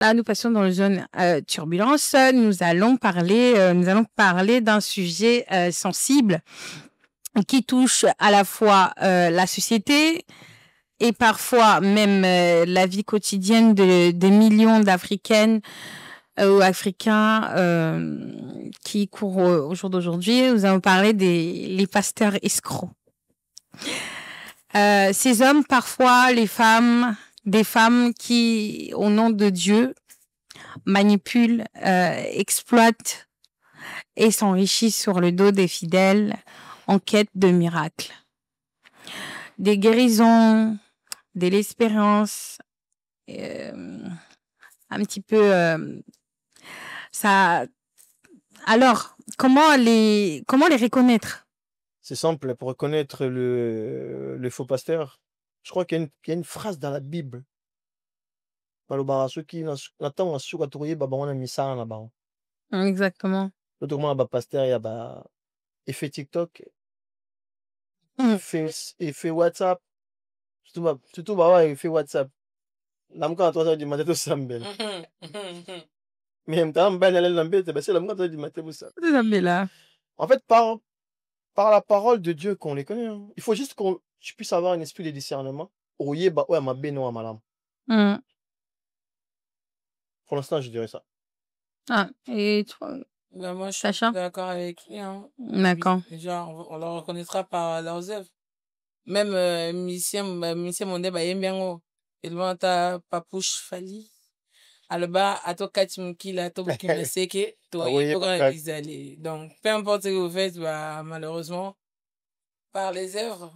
Là, nous passons dans une zone turbulence. Nous allons parler d'un sujet sensible qui touche à la fois la société et parfois même la vie quotidienne de millions d'Africaines ou Africains qui courent au jour d'aujourd'hui. Nous allons parler les pasteurs escrocs. Ces hommes, parfois des femmes qui, au nom de Dieu, manipulent, exploitent et s'enrichissent sur le dos des fidèles en quête de miracles. Des guérisons, de l'espérance, un petit peu ça. Alors, comment les reconnaître? C'est simple, pour reconnaître le faux pasteur, je crois qu'il y a une phrase dans la Bible. Exactement. L'autre pasteur, il y a effet TikTok, effet WhatsApp, surtout effet WhatsApp. La mka toi du matin to sambel. Mais m'tam ben elle l'ambete, c'est la mka du matin vous ça. En fait par la parole de Dieu qu'on les connaît. Hein. Il faut juste qu'on puisse avoir un esprit de discernement. Oye ba ouais ma beno malam. Pour l'instant, je dirais ça. Ah, et toi? Ben moi, je suis d'accord avec lui. Hein. D'accord. Genre, on le reconnaîtra par leurs œuvres. Même musicien monde ba yembiango. Et loin ta papouche fali. Alba ato katimukila to bukina seke to aller. Donc peu importe ce que vous faites, bah malheureusement par les œuvres.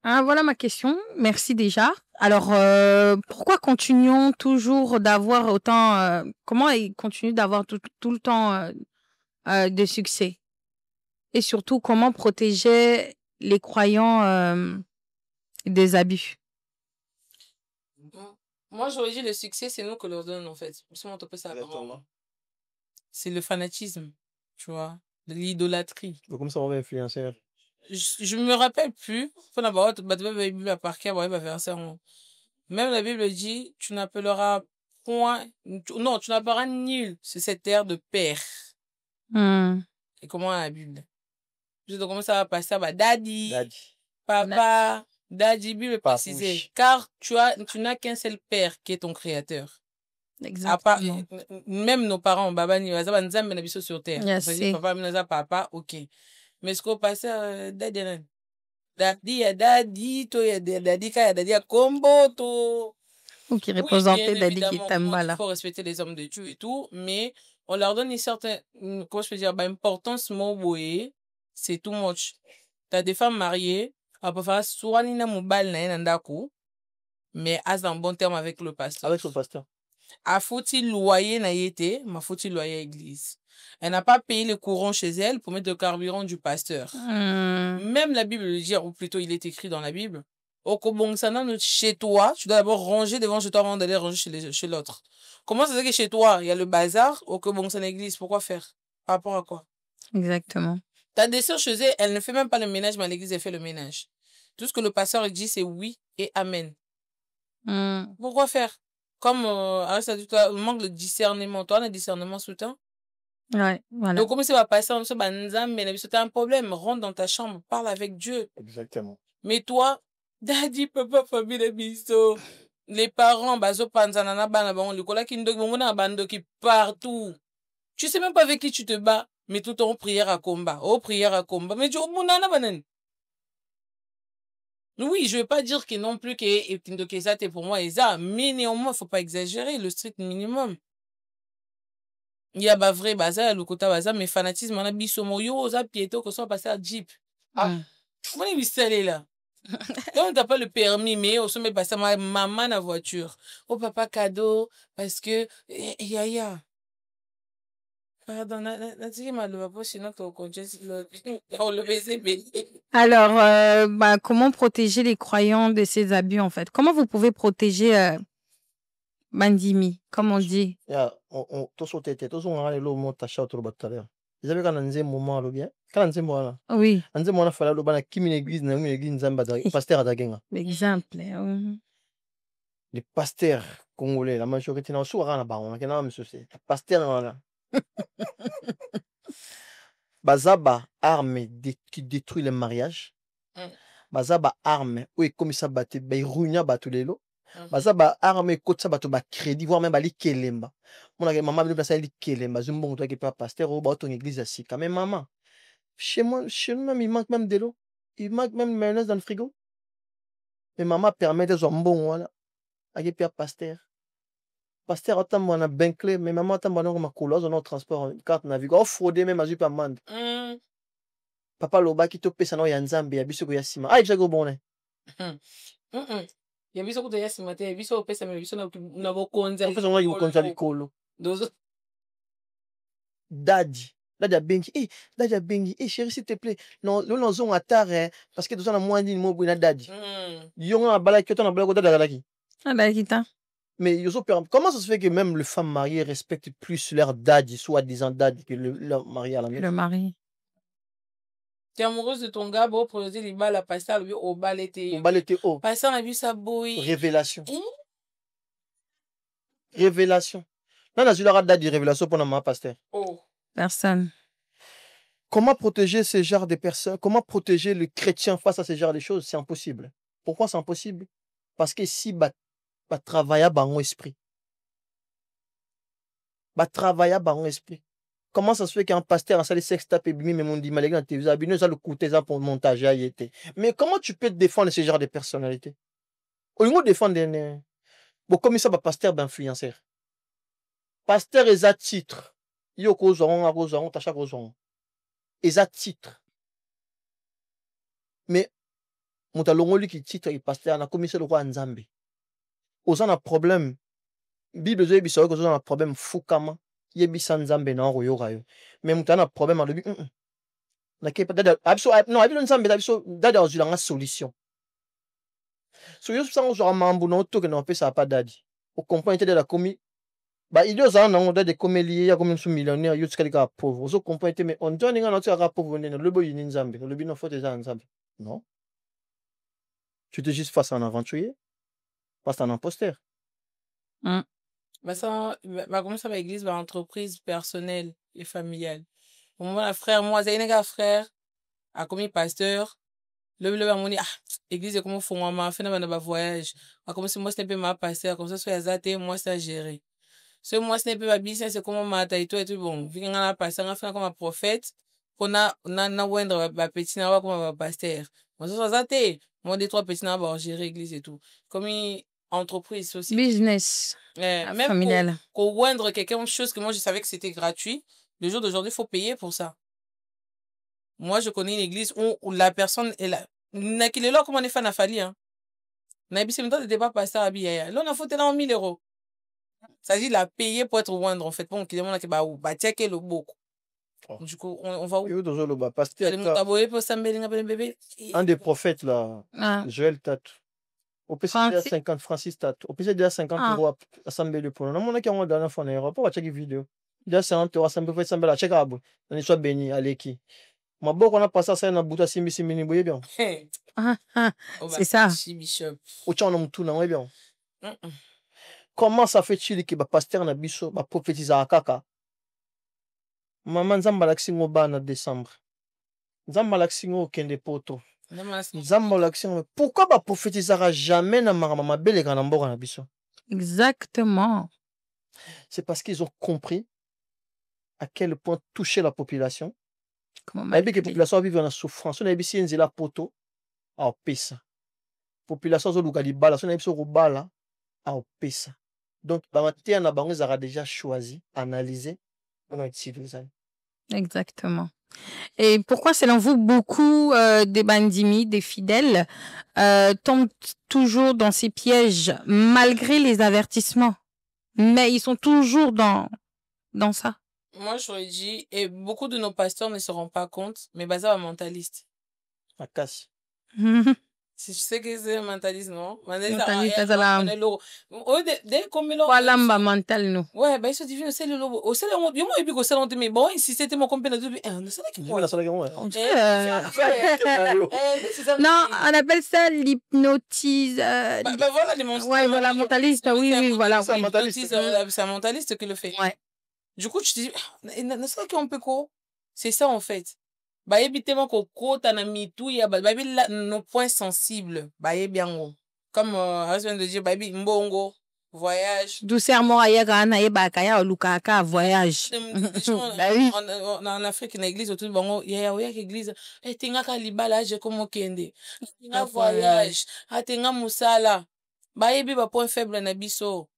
Ah, voilà ma question. Merci déjà. Alors, pourquoi continuons toujours d'avoir autant... comment ils continuent d'avoir tout le temps de succès? Et surtout, comment protéger les croyants des abus? Moi, j'aurais dit le succès, c'est nous que leur donne, en fait. C'est le fanatisme, tu vois, l'idolâtrie. Comme ça, on va influencer. Je me rappelle plus. Même la Bible dit, tu n'appelleras point, non, tu n'appelleras nul sur cette terre de père. Et comment la Bible? Je sais comment ça va passer, daddy, papa, daddy, Bible précisé. Car tu n'as qu'un seul père qui est ton créateur. Exactement. Même nos parents, baba ni waza banzambe na biso sur terre. Yes, papa minaza papa, ok. Mais ce qu'on passe daddy to ya daddy ka ya daddy ya kombo to. Qui représentait daddy qui il faut respecter les hommes de Dieu et tout, mais on leur donne une certaine, comment je peux dire, importance moboé, c'est too much. T'as des femmes mariées, à peu près soit nina mobile na yenandaku, mais as en bon terme avec le pasteur. Avec le pasteur. A faut-il loyer na yete, ma faut-il loyer à l'église. Elle n'a pas payé le courant chez elle pour mettre le carburant du pasteur. Même la Bible le dit, ou plutôt il est écrit dans la Bible. Chez toi, tu dois d'abord ranger devant chez toi avant d'aller ranger chez l'autre. Comment ça se fait que chez toi, il y a le bazar, au Kobongsan l'église, pourquoi faire? Par rapport à quoi? Exactement. Ta des sœurs chez elle ne fait même pas le ménage, mais à l'église, elle fait le ménage. Tout ce que le pasteur dit, c'est oui et amen. Pourquoi faire? Comme ça manque de discernement. Toi, on a discernement souterrain. Ouais, voilà. Donc, comment ça va passer en ce banzam, mais tu as un problème, rentre dans ta chambre, parle avec Dieu. Exactement. Mais toi, daddy, papa, famille, biso, les parents, bazo panzanana, banabon, le cola qui n'a bando qui partout. Tu sais même pas avec qui tu te bats, mais tout en prière à combat. Oh, prière à combat. Mais tu banan. Oui, je vais pas dire que non plus que ça t'es pour moi et ça, mais néanmoins, faut pas exagérer, le strict minimum. Il y a pas vrai bazar, le côté bazar, mais fanatisme, on a bisomo yo, ça piéto, que soit passé à Jeep. Comment il s'est là? Donc, t'as pas le permis, mais on se met passer ma maman la voiture. Oh, papa cadeau, parce que, ya. Pardon, alors, comment protéger les croyants de ces abus, en fait? Comment vous pouvez protéger Bandimi, comme on dit? Oui. Exemple. Les pasteurs Congolais, la majorité n'a pas de pasteur. Bazaba arme qui détruit le mariage. Bazaba arme où est comme ça battu, ruinia batulelo. Bazaba arme côté ça battu crédit voire même bali kelemba. Mon maman veut passer li kelemba. Zumbo toi qui pas pasteur ou ton église assis. Quand même maman. Chez nous même il manque même de l'eau. Il manque même mayonnaise dans le frigo. Mais maman permet des zombons voilà. Agi pia pasteur. Pasteur autant mon ben clé mais maman autant mon ma couleur dans transport carte navigo frauder même azu pas mande. Papa loba ki to pesa no ya nzambe ya biso ko ya sima. Ai jago bonne. Ya biso ko to ya sima te biso pesa me biso na bokonza. Pesa no bokonza likolo. Dozo. Daddy bengi. Daddy bengi. Chérie s'il te plaît. Non, nous zon atare parce que nous on a moins dit mo bina daddy. Yonga na bala ki to na bala ko daddy laki. Ah bah kita. Mais comment ça se fait que même les femmes mariées respectent plus leur daddy, soi-disant daddy, que leur mari à la maison? Le mari. Tu es amoureuse de ton gars, beau projet, il va la passer à lui au bal été. Au bal été haut. Passer a vu sa bouille. Révélation. Révélation. Non, là, je leur ai dit révélation pour ma pasteur. Oh. Personne. Comment protéger ce genre de personnes? Comment protéger le chrétien face à ce genre de choses? C'est impossible. Pourquoi c'est impossible? Parce que si bah travailler dans mon esprit. Bah travailler dans mon esprit. Comment ça se fait qu'un pasteur a salé sexe tape et bimi mais mon dit malgré la télévision abîmé ça le coûter ça pour montage à y était. Mais comment tu peux défendre ce genre de personnalité? Au lieu de défendre bon comme ça bah pasteur d'influenceur. Pasteur est à titre. Yo kozon a kozon tacha kozon. Est à titre. Mais mon talongoli qui titre et pasteur na commis le roi Nzambe. Ozan a problème. Bible zo biso ko a problème fukama. Yebisa Nzambe na royoga yo. Mais muta na problème en début. Na ke dada abso non abi Nzambe abso dada ozulanga solution. So yo ça on zo mambu na to que na pesa pas dadi. Au comprendre de la commis bah il y a ça non dada comme lié ya comme sous millionnaire yo tsika ka pauvre. So comprendre mais on donne nga na tsika pauvre le boy ni Nzambe. Le bino faut déjà Nzambe. Non. Tu te juste face à un aventurier. Face à un imposteur. Bah ça bah comment ça va église bah entreprise personnelle et familiale. Au moment la frère moi Zainega frère a commis pasteur le va ah église comment font moi fait na voyage a comme si moi ce n'est pas ma pasteur comme ça soit azate moi ça gérer. Ce moi ce n'est pas business c'est comment mata et tout bon vu qu'on a pasteur on fait comme un prophète qu'on a wendre ba petit na comme un pasteur. Moi ça azate moi des trois petits na ba gérer église et tout. Comme entreprise aussi. Business. Même familial. pour oindre quelque chose que moi je savais que c'était gratuit, le jour d'aujourd'hui, il faut payer pour ça. Moi, je connais une église où la personne est là. N'a qu'il est là, comme on est fan à Fali, hein. N'a pas de débat pasteur à Biyaya. Là, on a foutu là en 1000 €. Ça dit, la payer pour être oindre, en fait. Bon, qui demande que bah, tiens, le beau. Du coup, on va où? Un des prophètes, là, Joël Tatou. Au PC, il y a 50 Francis Tatou. Au PC, il y a 50 € à Sambé pour nous. On a qu'à dans la aéroport, on va checker vidéo. Il y a 50 € à Sambé pour Sambé, la check à bout. On est soit béni, à l'équipe. Ma boque, on a passé ça dans Bouta Simbi Simini, vous voyez bien. C'est ça. Au tchon, on a tout, vous voyez bien. Comment ça fait-il que le pasteur n'a biso, va prophétiser à Kaka? Maman Zamba Laxingo ba en décembre. Zamba Laxingo kende poto. Zamba Laxingo. Pourquoi va prophétiser jamais na maman belle et grand na biso? Exactement. C'est parce qu'ils ont compris à quel point toucher la population. Comment la population vit en souffrance. On a ici une zéla poto à pesa. Population zo luka libala, on a ici robala à pesa. Donc ba terre na bango zara déjà choisi, analysé, on a utilisé. Exactement. Et pourquoi, selon vous, beaucoup des bandimi, des fidèles, tombent toujours dans ces pièges malgré les avertissements? Mais ils sont toujours dans ça. Moi, j'aurais dit, et beaucoup de nos pasteurs ne se rendent pas compte, mais Baza va mentaliste. La casse. Je sais que c'est un mentaliste, non? Mentaliste, ça là. Dès qu'on me l'a. Voilà, ma mental, nous. Ouais, bah, ils se divine, c'est le lobo. Au sel, on dit, moi, et puis, au sel, on dit, mais bon, si c'était mon compagnon, on sait qui moi. Non, on appelle ça l'hypnotise. Bah, voilà, les monstres. Ouais, voilà, mentaliste, oui, voilà. C'est un mentaliste qui le fait. Ouais. Du coup, tu te dis, ne sais qu'on peut quoi? C'est ça, en fait. Bah, évidemment, qu'on t'en a mis tout, il y a, bah, nos points sensibles, bah, bien, comme, husband de dire, bah, mbongo, voyage. Doucement, il y a un bakaya ou lukaka, voyage. Bah oui. En Afrique, une église autour de Bango, il y a une église. Et tinga kalibala, j'ai comme kende. Tinga voyage. Ah, tinga musala. Bah, yebi, ba point faible na biso.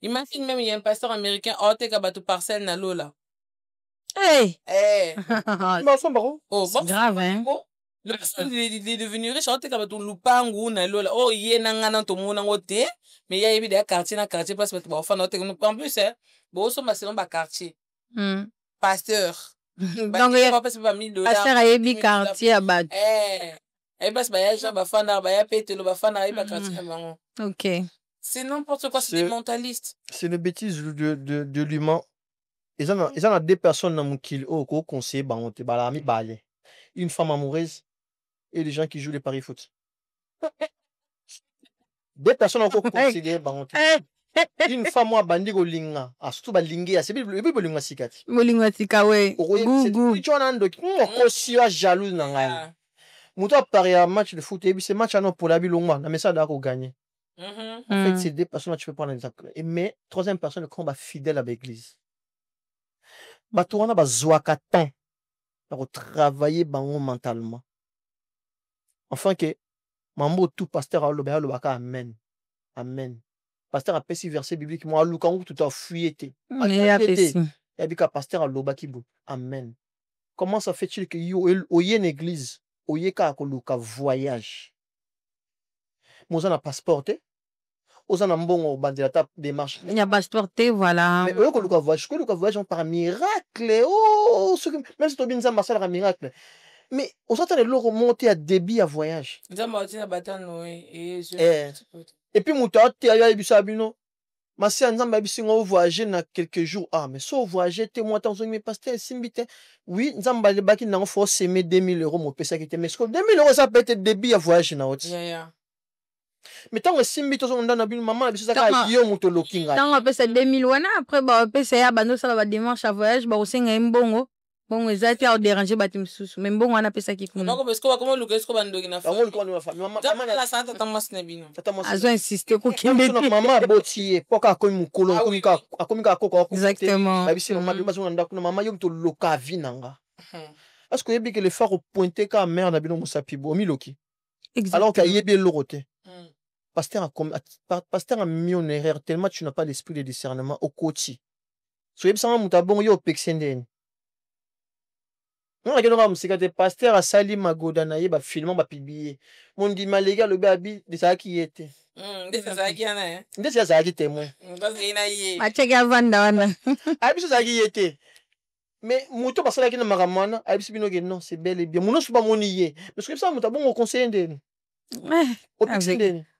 Imagine même, il y a un pasteur américain, oh, te kabatu parcelle na lola. Hey! Eh! Oh, c'est grave, hein? Le pasteur, il est devenu riche, oh, te kabatu lupangu na lola. Oh, yé nangana to mona ngote. Mais il y a eu des quartiers, parce que en plus, hein, bon, c'est un quartier. Pasteur. Donc, il y a pasteur à Ebi quartier à Bad. Ok. C'est n'importe quoi, c'est des mentalistes. C'est une bêtise de l'humain. Ils ont deux personnes dans mon kill au conseil, une femme amoureuse et des gens qui jouent les paris foot. Deux personnes encore considérées, une femme moi bandi ko linga surtout balingi ya sebi bolinga sikati bolinga sika we gugu tu as ndo ko siwa jalouse na ngai muto appareil à match de foot et puis ce match non pour la bilongwa na message da ko gagner. En fait c'est deux personnes tu peux prendre l'exemple mais troisième personne qui va fidèle à l'église bato wana bazwaka temps pour travailler bango mentalement enfin que mambo tout pasteur alobaka amen amen. Pasteur a pesi verset biblique moi lukangu tout a fuyete yabika pasteur a loba kibu amen. Comment ça fait-il que yo oye une église oye ka koluka voyage mozana passeport ozana mbongo bandela ta démarche il y a passeport voilà mais oye koluka voyage par miracle oh même si tobinza masala miracle mais on s'attend le remonter à débit à voyage et puis moutati aya bisabino Masi Nzamba bisingo voyager na quelques jours. Ah, mais so voyager te moi tant mais pasteur simbite. Oui, Nzamba le baki n'a faut s'aimer 2000 € mon pesa qui te mais 2000 € ça peut être débit à voyager na oti. Mais tant que simbite so ndana bin maman biso saka yo moto lokinga. Tant on pesa 2000 wana après ba pesa ya bando ça va démarche à voyage ba osenga mbongo. Bon, ils ont été dérangés batim sous même bon on a pesa qui kuna. Donc parce que comment le qu'est-ce qu'on va ndogi na fa. Bango ko na fa. Maman la santa tamas na bino. Azo insister ko kembe. Maman botier poka ko mukolo akomika ko. Exactement. Ba bisi maman biso na ndako maman yo to loka vinanga. Parce que yebi que le phare pointé ka mère na bino musapibo miloki. Alors qu'il yebi loroté. Pasteur a mis en erreur tellement tu n'as pas l'esprit de discernement au côté. So yebi sama mutabon yo pexenden. Non, le pasteur a sali magoda na ye ba filmant ba publier. Mon dit maléga le babi de ça qui était. De ça qui en a. De ça qui témoin. Parce qu'il na yé. Ma chega vanda wana. Ah biso ça qui était. Mais muto basala ki na maramana, ah biso bino ke non, c'est bel et bien. Muno suba moni ye. Parce que ça muta bon au conseil ndeni.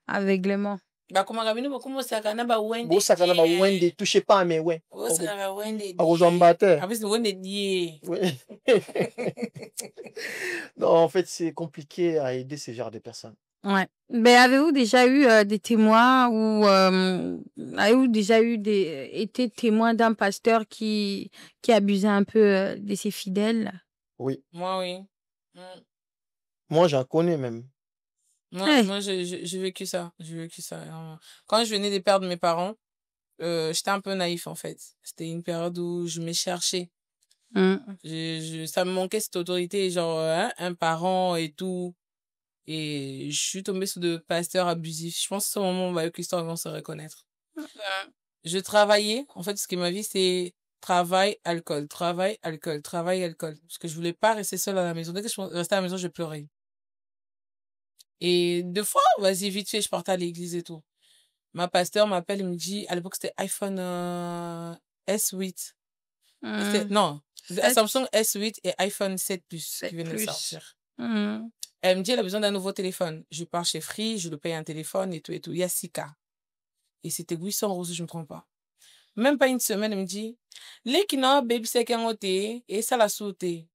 Aveuglement. Bah comment rabino comment ça kana ba wende. Bo ça kana ba wende, touchez pas mais ouais. Bo ça kana wende. A rojambate. Ah c'est wende die. Non, en fait, c'est compliqué à aider ce genre de personnes. Ouais. Mais avez-vous déjà eu des témoins ou avez-vous déjà eu été témoin d'un pasteur qui abusait un peu de ses fidèles? Oui. Moi, oui. Moi, j'en connais même. Moi, j'ai vécu ça. J'ai vécu ça. Quand je venais de perdre mes parents, j'étais un peu naïf, en fait. C'était une période où je me cherchais. Ça me manquait cette autorité, genre, un parent et tout. Et je suis tombée sous de pasteurs abusifs. Je pense que c'est au moment où l'histoire vont se reconnaître. Je travaillais. En fait, ce qui m'a vie, c'est travail, alcool, travail, alcool, travail, alcool. Parce que je voulais pas rester seule à la maison. Dès que je restais à la maison, je pleurais. Et deux fois, vas-y, vite fait, je partais à l'église et tout. Ma pasteur m'appelle et me dit, à l'époque, c'était iPhone S8. Non, Samsung S8 et iPhone 7 Plus qui venaient de sortir. Elle me dit, elle a besoin d'un nouveau téléphone. Je pars chez Free, je lui paye un téléphone et tout et tout. Il y a 6 cas. Et c'était 800 euros, si je ne me trompe pas. Même pas une semaine, elle me dit, les qui n'ont baby c'est qu'un côté et ça la sauté.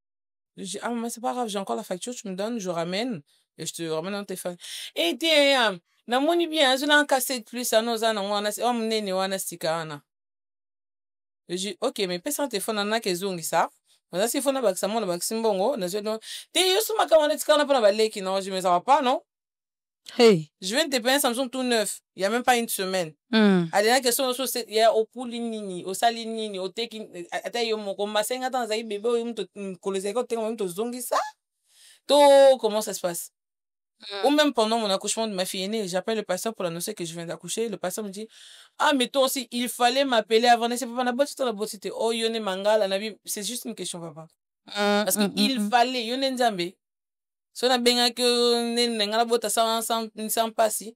Je dis, ah, maman, c'est pas grave, j'ai encore la facture, tu me donnes, je ramène et je te ramène un téléphone. Et tiens, na moni bien, je l'ai en cassé plus, ça nous a, on m'nene, on a stika, ana. Je dis, ok, mais pèse un téléphone, on a que zongi ça. Mais si on a baksa, on a baksimbongo, na je dis, t'es yosu makamane, tika, on a pas la leki, non, je dis, mais ça va pas, non? Hey. Je viens de te payer un Samsung tout neuf, il y a même pas une semaine. Allez, la question, il y a au poulinini, au salinini, au tekin, ata yo moko, ma senga dans zaï bébé, ou to kolezeko, tengo, même to zongi ça. To, comment ça se passe? Ou même pendant mon accouchement de ma fille aînée, j'appelle le pasteur pour l'annoncer que je viens d'accoucher. Le pasteur me dit, ah, mais toi aussi, il fallait m'appeler avant. C'est pas la botte, oh, yone mangala, c'est juste une question, papa. Parce qu'il fallait, yone nzambe. Si on a bien que n'engala botte sans passer.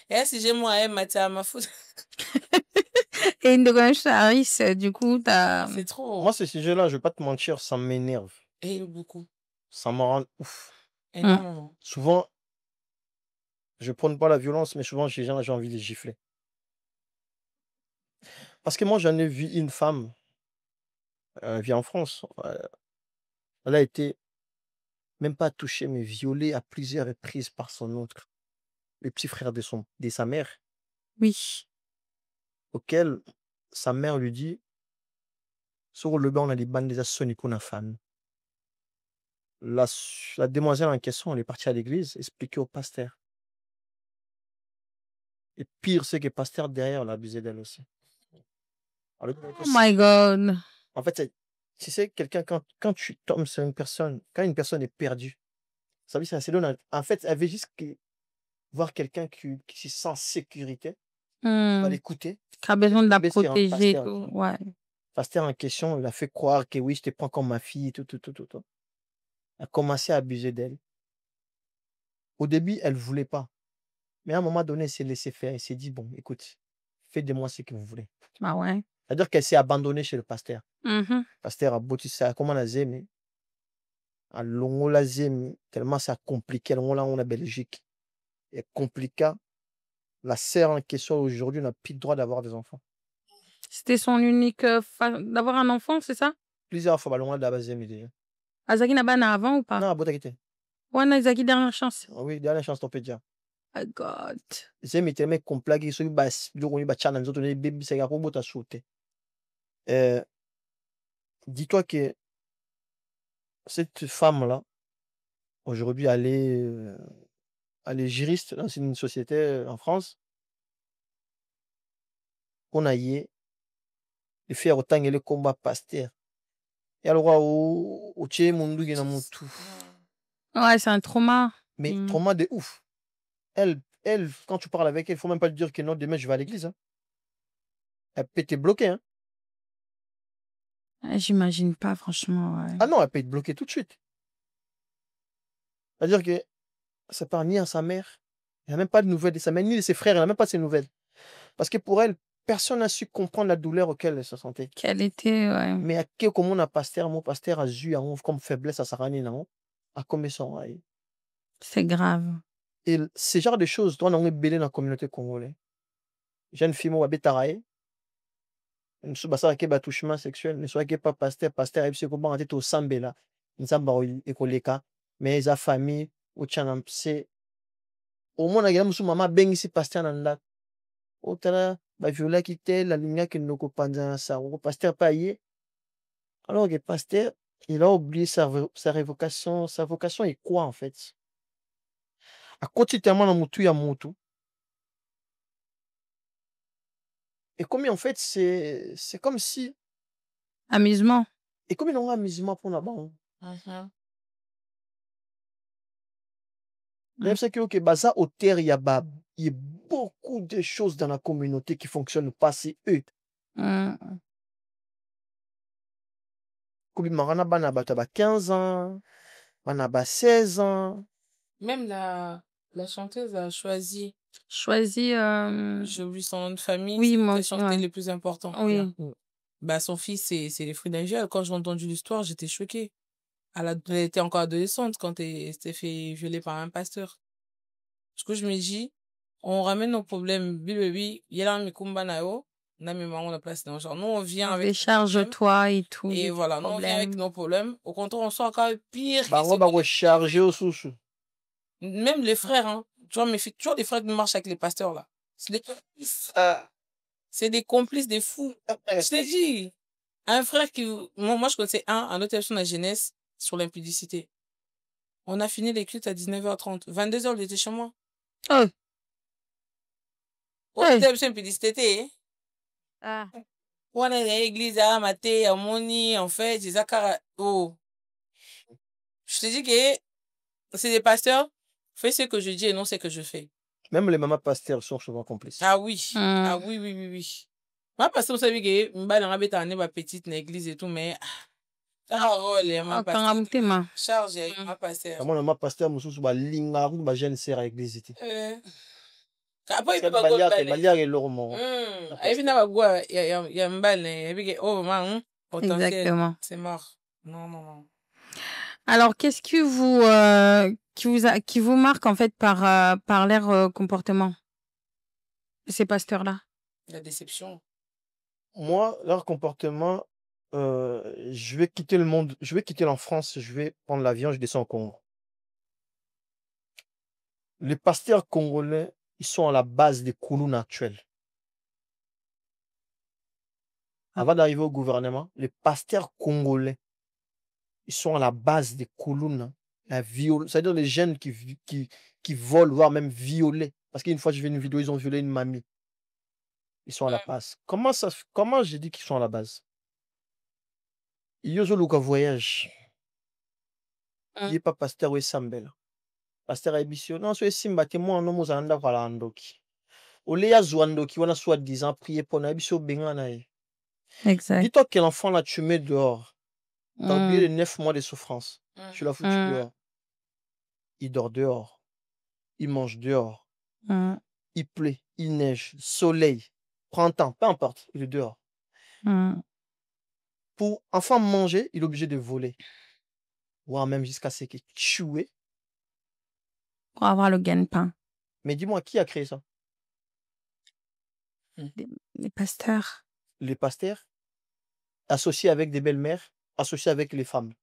Et si j'ai moi, ma faute. Et une Charis, du coup, t'as. C'est trop. Moi, ce sujet-là, je vais pas te mentir, ça m'énerve. Et beaucoup. Ça me rend ouf. Énormément. Souvent, je prône pas la violence, mais souvent, j'ai envie de les gifler. Parce que moi, j'en ai vu une femme, elle vit en France, elle a été même pas touchée, mais violée à plusieurs reprises par son autre, le petit frère de sa mère, Oui. auquel sa mère lui dit, sur le banc, on a des bandes des assoni pour une femme. La demoiselle en question, elle est partie à l'église, expliquer au pasteur. Et pire, c'est que le pasteur derrière l'a abusé d'elle aussi. Alors, oh my God. En fait, tu sais, quelqu'un, quand tu tombes sur une personne, quand une personne est perdue, ça veut dire c'est en fait, elle veut juste voir quelqu'un qui se sent en sécurité, va l'écouter. Qui a besoin de la Mais c'est un protéger. pasteur, Tout. Ouais. Pasteur en question, il a fait croire que oui, je te prends comme ma fille, tout. Elle a commencé à abuser d'elle. Au début, elle ne voulait pas. Mais à un moment donné, elle s'est laissée faire. Elle s'est dit, bon, écoute, faites de moi ce que vous voulez. Ah ouais. C'est-à-dire qu'elle s'est abandonnée chez le pasteur. Le pasteur a bâti ça, comment on a zémé. À longola zémé, tellement c'est compliqué. Longola, on a Belgique. Et compliqué. La sœur en question aujourd'hui n'a plus le droit d'avoir des enfants. C'était son unique d'avoir un enfant, c'est ça? Plusieurs fois, longola d'abord zémé déjà. Azaki n'a pas avant ou pas? Non, Botakite. Ouais, Azaki dernière chance. Oui, dernière chance, on peut dire. Oh God. Zémé tellement compliqué. Ceux qui bassent, ils ont challenge, ils ont des bébés, c'est un robot à sauter. Dis-toi que cette femme-là, aujourd'hui, elle est juriste dans une société en France. On a y de faire autant que le combat pasteur. Et alors, au tché, mon doux, il a tout. Ouais, c'est un trauma. Mais trauma de ouf. Elle, quand tu parles avec elle, il ne faut même pas lui dire que non, demain, je vais à l'église. Hein. Elle peut te bloquer. Hein. J'imagine pas, franchement. Ouais. Ah non, elle peut être bloquée tout de suite. C'est-à-dire que ça part ni à sa mère, elle n'a même pas de nouvelles de sa mère, ni de ses frères, elle n'a même pas de ses nouvelles. Parce que pour elle, personne n'a su comprendre la douleur auquel elle se sentait. Qu'elle était, ouais. Mais à quel comment on a pasteur, mon pasteur a eu comme faiblesse à Sarani, non? À combien son aïe. C'est grave. Et ce genre de choses, toi, on est belé dans la communauté congolaise. Jeune fille, moi, bétaraï. Nous sommes passés avec un touchement sexuel, ne soit pas pasteur, et puis c'est comment on était au Sambela. Nous sommes écoleka, mais les famille, au Tchanam, c'est. Au moins, on a maman ben ici pasteur dans la. Au tala, bah, viola qui était la lumière que nous comprenons ça. Au pasteur payé. Alors que le pasteur, il a oublié sa vocation. Sa vocation est quoi, en fait? À côté tellement dans mon y a mon tout. Et comme en fait, c'est comme si. Amusement. Et comme ils ont un amusement pour la bas c'est que, ok, bah ça, au terre, il y a beaucoup de choses dans la communauté qui fonctionnent pas, c'est eux. Comme Marana Banaba, tu as 15 ans, Banaba 16 ans. Même la chanteuse a choisi. J'ai oublié son nom de famille. Oui, moi les aussi. chanter les plus importants. Oui. Bah, son fils, c'est les fruits d'un gel. Quand j'ai entendu l'histoire, j'étais choquée. Elle était encore adolescente quand elle s'était fait violer par un pasteur. Du coup, je me dis, on ramène nos problèmes. Bibi, y'a mi kumba na yo, na mi mango na place. Genre, nous, on vient avec. Décharge-toi et tout. Et voilà, nous, on vient avec nos problèmes. Au contraire, on sort encore pire. Bah, on va recharger au sous-sous. Même les frères, hein. Tu vois, mes filles, toujours des frères qui marchent avec les pasteurs, là. C'est des complices. C'est des complices des fous. Je t'ai dit. Un frère qui. Moi, je connaissais un autre sur la jeunesse, sur l'impudicité. On a fini les cultes à 19h30. 22h, il était chez moi. Oh. C'était impudicité. Ah. On est à l'église, à maté, à moni, en fait, j'ai zakara. Oh. Je te dis que c'est des pasteurs. Fais ce que je dis et non ce que je fais. Même les mamans pasteurs sont souvent complices. Ah oui. Ah oui, oui, oui, oui. Ma pasteur, vous savez que je suis ma petite l'église et tout, mais. Ah, oh, les mamans pasteurs. Charge, ma pasteur. Moi, ma pasteur, je suis linga, je suis jeune sœur à l'église. Après, il faut pas dire que l'homme. Exactement. C'est mort. Non, non, non. Alors, qu'est-ce que qui vous marque en fait par leur comportement, ces pasteurs-là? La déception. Moi, leur comportement, je vais quitter le monde, je vais quitter la France, je vais prendre l'avion, je descends au Congo. Les pasteurs congolais, ils sont à la base des Kouloun actuels. Avant d'arriver au gouvernement, les pasteurs congolais, ils sont à la base des Kouloun. C'est-à-dire les jeunes qui volent, voire même violer. Parce qu'une fois, j'ai vu une vidéo, ils ont violé une mamie. Ils sont à la base. Comment j'ai dit qu'ils sont à la base? Ils ont le voyage. Il n'est pas pasteur ou Sambel. Pasteur a émission. Non, c'est Simba, témoin, non, nous allons voir l'andoki. Au léa zouandoki, on a soi-disant prié pour na émission benganae. Exact. Dis-toi que l'enfant là, tu mets dehors. T'as oublié les 9 mois de souffrance. Tu l'as foutu dehors. Il dort dehors. Il mange dehors. Il pleut, il neige, soleil, printemps, peu importe, il est dehors. Pour enfant manger, il est obligé de voler. Voire même jusqu'à ce qu'il tuer. Pour avoir le gagne-pain. Mais dis-moi, qui a créé ça? Les pasteurs. Les pasteurs, associés avec des belles-mères, associés avec les femmes.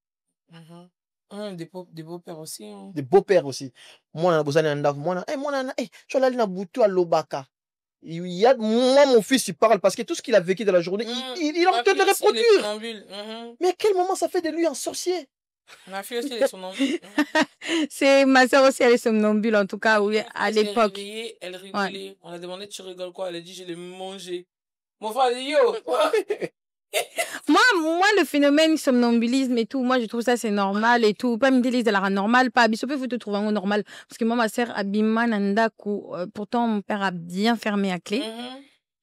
Des beaux-pères aussi. Hein. Des beaux-pères aussi. Moi, je suis à Boutou à Lobaka. Moi, mon fils, il parle parce que tout ce qu'il a vécu dans la journée, il est en train de le reproduire. Mais à quel moment ça fait de lui un sorcier? Ma fille aussi, elle est somnambule. C'est ma soeur aussi, elle est somnambule, en tout cas, oui, à l'époque. Elle rigolait. Ouais. On a demandé, tu rigoles quoi? Elle a dit, je l'ai mangé. Mon frère a dit, yo! moi, le phénomène somnambulisme et tout, moi, je trouve ça, c'est normal et tout. Pas me délise de la normal, pas Bissopé, il faut te trouver un normal. Parce que moi, ma sœur, Abima Nandaku, pourtant, mon père a bien fermé à clé.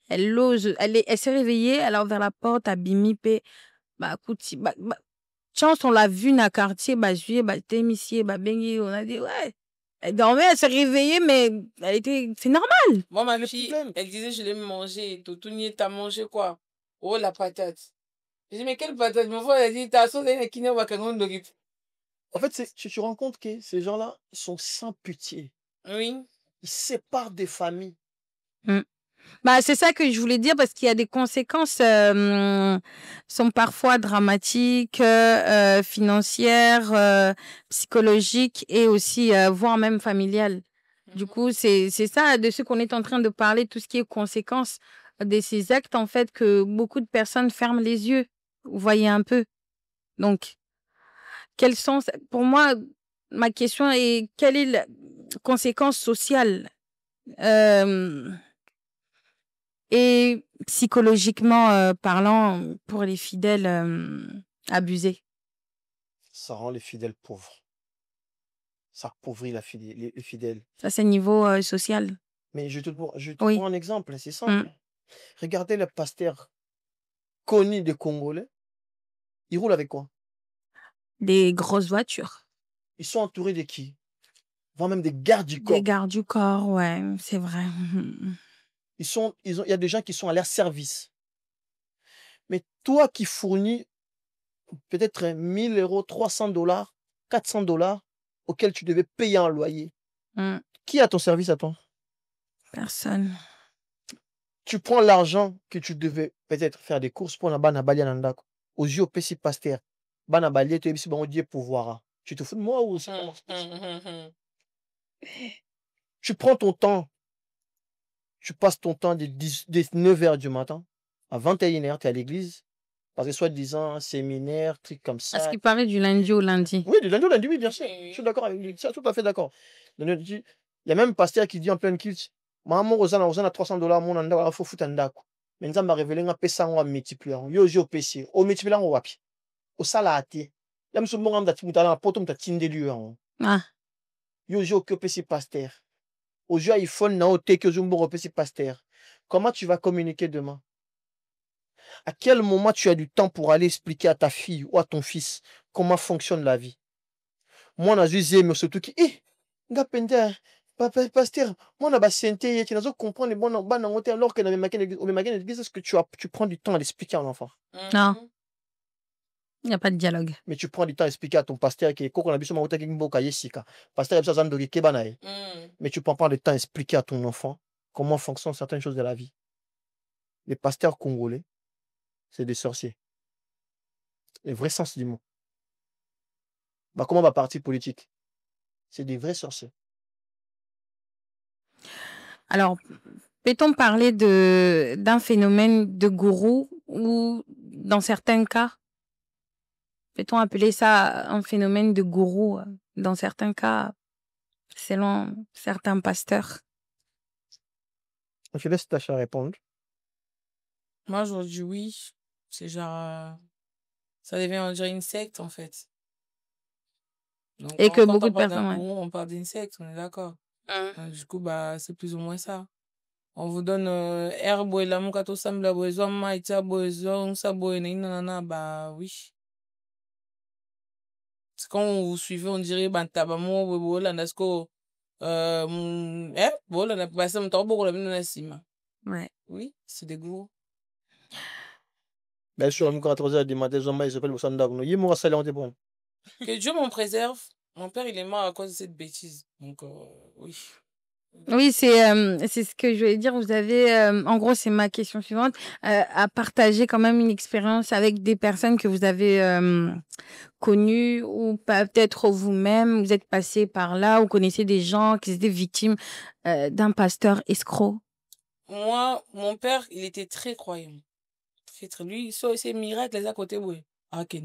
Elle ose, elle s'est réveillée, elle a ouvert la porte, Abimi, bah, écoute, chance, on l'a vue dans le quartier, bah, juillet, bah, témissier, bah, bengi, on a dit, ouais. Elle dormait, elle s'est réveillée, mais c'est normal. Moi, ma fille, elle disait, je l'ai mangé. Totouni, t'as mangé quoi? Oh, la patate. J'ai dit, mais quelle patate? Mon frère, elle a dit, t'as sauté la kiné au Bakangon de Rip. En fait, tu te rends compte que ces gens-là sont sans pitié. Oui. Ils séparent des familles. Bah, c'est ça que je voulais dire parce qu'il y a des conséquences sont parfois dramatiques, financières, psychologiques et aussi voire même familiales. Du coup, c'est ça de ce qu'on est en train de parler, tout ce qui est conséquences de ces actes en fait que beaucoup de personnes ferment les yeux. Vous voyez un peu. Donc, quelles sont pour moi ma question est quelle est la conséquence sociale et psychologiquement parlant, pour les fidèles abusés? Ça rend les fidèles pauvres. Ça appauvrit les fidèles. Ça, c'est niveau social. Mais je te prends un exemple, c'est simple. Regardez le pasteur connu des Congolais. Ils roulent avec quoi? Des grosses voitures. Ils sont entourés de qui? Voire même des gardes du corps. Des gardes du corps, ouais, c'est vrai. Il y a des gens qui sont à leur service. Mais toi qui fournis peut-être 1000 euros, 300 dollars, 400 dollars auxquels tu devais payer un loyer. Qui a ton service à toi? Personne. Tu prends l'argent que tu devais peut-être faire des courses pour Bana Bali Nandako. Aux yeux au PC Pasteur. Bana Bali, tu es bon Dieu pouvoir. Tu te fous de moi ou c'est comment? Tu prends ton temps. Tu passes ton temps de 9h du matin à 21h, tu es à l'église. Parce que soi-disant, séminaire, truc comme ça. Est-ce qu'il paraît du lundi au lundi? Oui, du lundi au lundi, oui, bien sûr. Je suis d'accord avec lui. Je suis tout à fait d'accord. Il y a même un pasteur qui dit en pleine culte, maman, on a 300 dollars, mon anda, il faut foutre un dako. Mais nous m'a révélé un peu ça, on va multiplier. Yo, yo, PC. Au multiplier, on va pi. Au salate. Là, monsieur, mon anda, tu m'as poto, tu m'as tindé lui. Ah. Yo, yo, que PC pasteur. Au jeu iPhone, na ote, que zumbo, PC pasteur. Comment tu vas communiquer demain? À quel moment tu as du temps pour aller expliquer à ta fille ou à ton fils comment fonctionne la vie? Moi, je suis mais surtout qui, pasteur, moi, je suis tu n'as comprendre les bons alors que est-ce que tu prends du temps à l'expliquer à un enfant? Non. Il n'y a pas de dialogue. Mais tu prends du temps à expliquer à ton pasteur qui est pasteur, mais tu prends pas le temps à expliquer à ton enfant comment fonctionnent certaines choses de la vie. Les pasteurs congolais, c'est des sorciers. Le vrai sens du mot. Bah, comment va parti politique? C'est des vrais sorciers. Alors, peut-on parler d'un phénomène de gourou ou dans certains cas, peut-on appeler ça un phénomène de gourou dans certains cas, selon certains pasteurs? Je laisse Tacha répondre. Moi, j'aurais dit oui. C'est genre... ça devient, on dirait, une secte, en fait. Donc, et que quand beaucoup on de parle d'un personnes... gourou, on parle d'une secte, on est d'accord. Du coup, bah, c'est plus ou moins ça. On vous donne herbe et l'amour quand on semble la boisson, maïtia boisson, ça boisson, nanana, bah oui. C'est quand vous suivez, on dirait, ben, tabamo, bola, nasko, bola, n'a pas ça, mais t'as beaucoup la même nasima. Ouais. Oui, c'est des gourous. Bien sûr, quand 3h du matin, ils s'appellent Sandag. Il m'aura salé en bon. Que Dieu m'en préserve. Mon père, il est mort à cause de cette bêtise. Donc, oui. Oui, c'est ce que je voulais dire. Vous avez, en gros, c'est ma question suivante, à partager quand même une expérience avec des personnes que vous avez connues ou peut-être vous-même, vous êtes passé par là, ou connaissez des gens qui étaient victimes d'un pasteur escroc. Moi, mon père, il était très croyant. Lui, c'est miracle les à côté, oui. Ok.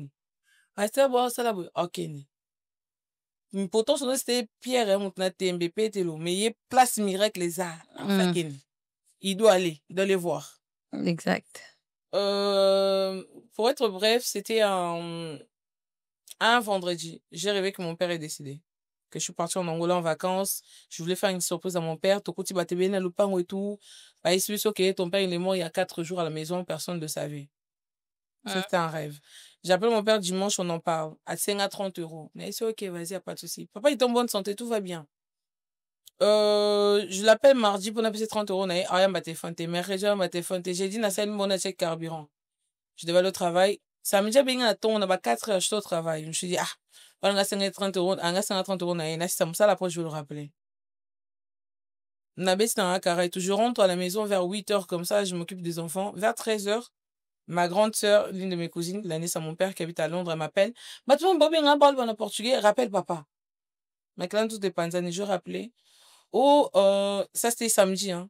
Restez bon, ça là, oui. Ok. Pourtant, son nom, c'était Pierre, hein, mon TMBP, mais il y a place miracle les a. Il doit les voir. Exact. Pour être bref, c'était un vendredi. J'ai rêvé que mon père est décédé. Que je suis partie en Angola en vacances. Je voulais faire une surprise à mon père. Tokoti batebena le pain et tout. Bah, il se dit, ton père, il est mort il y a 4 jours à la maison. Personne ne le savait. C'était un rêve. J'appelle mon père dimanche, on en parle. À 5 à 30 euros. Mais c'est ok, vas-y, y a pas de souci. Papa, il est en bonne santé, tout va bien. Je l'appelle mardi pour n'appeler 30 euros. Rien m'a téléphone. Mercredi, m'a téléphone. J'ai dit, n'a pas une bonne chèque carburant. Je devais aller au travail. Ça m'a déjà bien à ton, on a 4 heures, je suis au travail. Je me suis dit, on a 530 euros, on a 530 euros, c'est ça, après, je vais le rappeler. On a baissé dans un carré. Je rentre à la maison vers 8 heures, comme ça, je m'occupe des enfants. Vers 13 heures, ma grande sœur, l'une de mes cousines, l'année, c'est mon père qui habite à Londres, elle m'appelle. Bah, tout le monde parle en portugais, rappelle papa. Mais quand tout est panzani, je rappelais. Oh, ça c'était samedi, hein.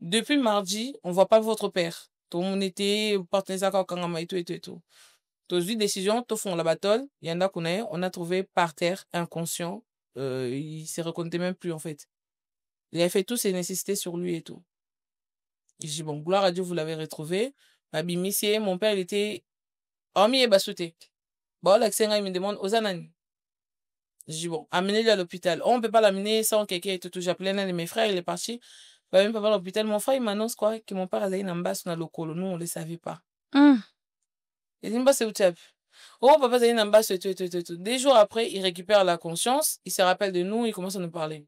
Depuis mardi, on voit pas votre père. Tout le monde était partenaire quand et tout et tout et tout. Tous une décision, tout fond la battle. Il y en a on a trouvé par terre, inconscient. Il s'est reconnaissé même plus, en fait. Il a fait toutes ses nécessités sur lui et tout. J'ai dit, bon, gloire à Dieu, vous l'avez retrouvé. Monsieur, mon père, il était hormis et basouté. Bon, l'accès, il me demande aux anani. J'ai dit, bon, amenez-le à l'hôpital. Oh, on peut pas l'amener sans quelqu'un et tout. J'ai appelé un de mes frères, il est parti. Bah, même pas à l'hôpital. Mon frère, il m'annonce quoi? Que mon père a une ambasse dans le colo. Nous, on ne le savait pas. Il dit, bah, c'est où tu as pu? Oh, papa, a une ambasse et tout. Des jours après, il récupère la conscience. Il se rappelle de nous. Il commence à nous parler.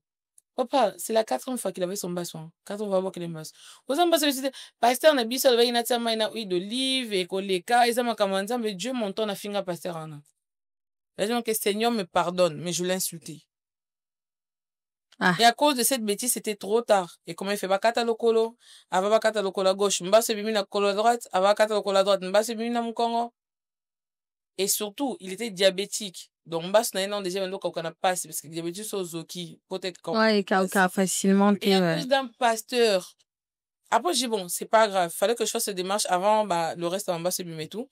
Papa, c'est la 4e fois qu'il avait son basson. 4e fois qu'il a un basson. Vous avez passé, pasteur n'a biso le na tsama ina huile d'olive et koleka et ça m'a commandé mais Dieu mon ton a finga pasteur ana. C'est-à-dire que Seigneur me pardonne, mais je l'ai insulté. Ah. Et à cause de cette bêtise, c'était trop tard. Et comme il fait bakata lokolo, ava bakata lokolo à gauche, mba se bimi na kolo à droite, ava bakata lokolo à droite, mba se bimi na mukongo. Et surtout, il était diabétique. Donc, mba se na déjà maintenant qu'on a passé parce que diabétique c'est zoki, peut-être quand. Ouais, facilement. Et à cause d'un pasteur. Après, j'ai dit, bon, c'est pas grave. Fallait que je fasse cette démarche avant, bah, le reste en bas, c'est et tout.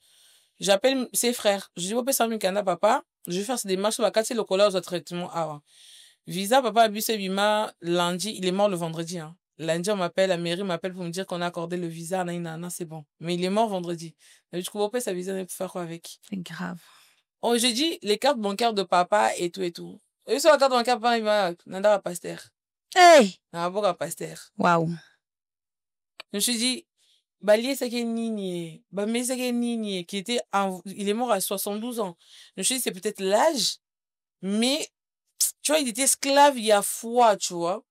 J'appelle ses frères. Je dis, vous pouvez papa. Je vais faire cette démarche. Bah, quand c'est le collage de traitement avant. Visa, papa, abusé bima, lundi, il est mort le vendredi, hein. Lundi, on m'appelle, la mairie m'appelle pour me dire qu'on a accordé le visa, c'est bon. Mais il est mort vendredi. Du coup, vous pouvez sa visa, pour faire quoi avec? C'est grave. Oh, j'ai dit, les cartes bancaires de papa et tout et tout. Et sur la carte bancaire, papa, il va, nanda pasteur. Hey! Nanda pasteur. Waouh. Je me suis dit, Balié Sake Nini, Bamé Sake Nini, qui était, il est mort à 72 ans. Je me suis dit, c'est peut-être l'âge, mais, tu vois, il était esclave, il y a foi, tu vois.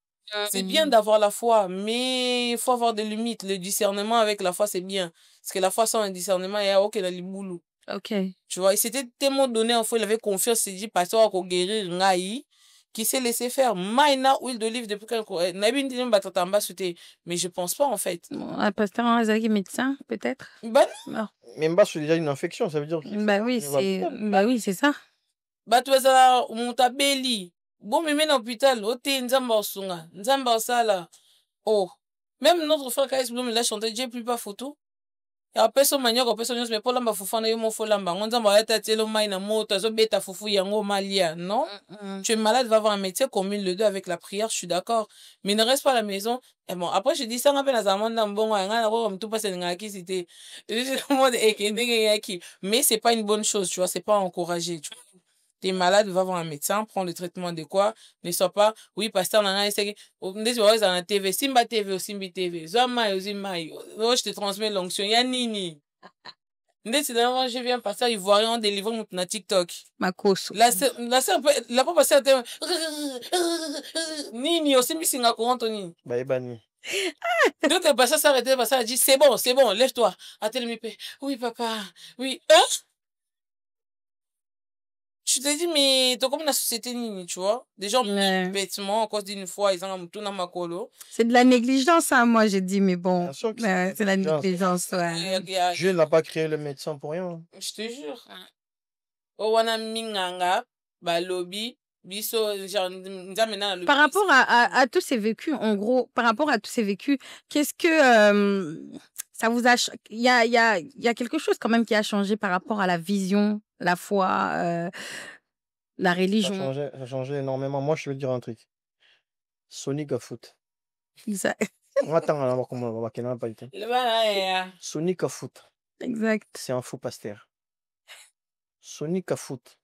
C'est bien d'avoir la foi, mais il faut avoir des limites. Le discernement avec la foi, c'est bien. Parce que la foi sans un discernement, il y a aucun aliboulou. Ok. Tu vois, il s'était tellement donné en foi, il avait confiance, il s'est dit, pasteur, qu'on guérir, ngaï, qui s'est laissé faire. Maïna, huile d'olive, depuis qu'on mais je pense pas, en fait. Un pasteur en Azaki médecin, peut-être? Bah non. Mais Mba, c'est déjà une infection, ça veut dire qu'il Bah oui, c'est ça. Bah, tu vois, montabeli. Bon, mais dans l'hôpital, ote nzamba osunga, nzamba osala. Oh, même notre frère Kaïs Bloom, il a chanté, j'ai plus pas photo. Et après, son manioc, après son mais pour l'amba foufana, yo mo fo lamba. On nzamba ya tati lo maina moto, zo beta foufou yango malia. Non? Tu es malade, va voir un médecin, commune le deux avec la prière, je suis d'accord. Mais ne reste pas à la maison. Et bon, après, je dis ça, on appelle à Zaman Nambon, tout passe ngaki, c'était. Mais c'est pas une bonne chose, tu vois, c'est pas encouragé, tu vois. T'es malade, va voir un médecin, prends le traitement adéquat. Ne sois pas, oui, pasteur, on TV, Simba TV ou Simbi TV. Zoma ou Zimai. Oh, je te transmets l'onction. Yanini. Je viens pasteur ivoirien, on délivre mon TikTok. Ma cause. La sœur, la pas pasteur, Nini, aussi, mi singa courant, Tony. Bah, bani. Donc, le pasteur s'arrêtait, le pasteur a dit, c'est bon, lève-toi. Attends, oui, papa, oui, hein? Je te dis, mais t'es comme la société, tu vois. Des gens, bêtement, à cause d'une fois, ils ont tout dans ma colo. C'est de la négligence, hein, moi, j'ai dit, mais bon. C'est la négligence, ouais. Dieu n'a pas créé le médecin pour rien. Je te jure. Owana minganga, balobi, biso, par rapport à tous ces vécus, en gros, par rapport à tous ces vécus, qu'est-ce que ça vous a... Il y a quelque chose quand même qui a changé par rapport à la vision, la foi, la religion. Ça a changé énormément. Moi, je vais te dire un truc. Sonic a foot. Exact. Sonic a foot. Exact. C'est un faux pasteur. Sonic a foot.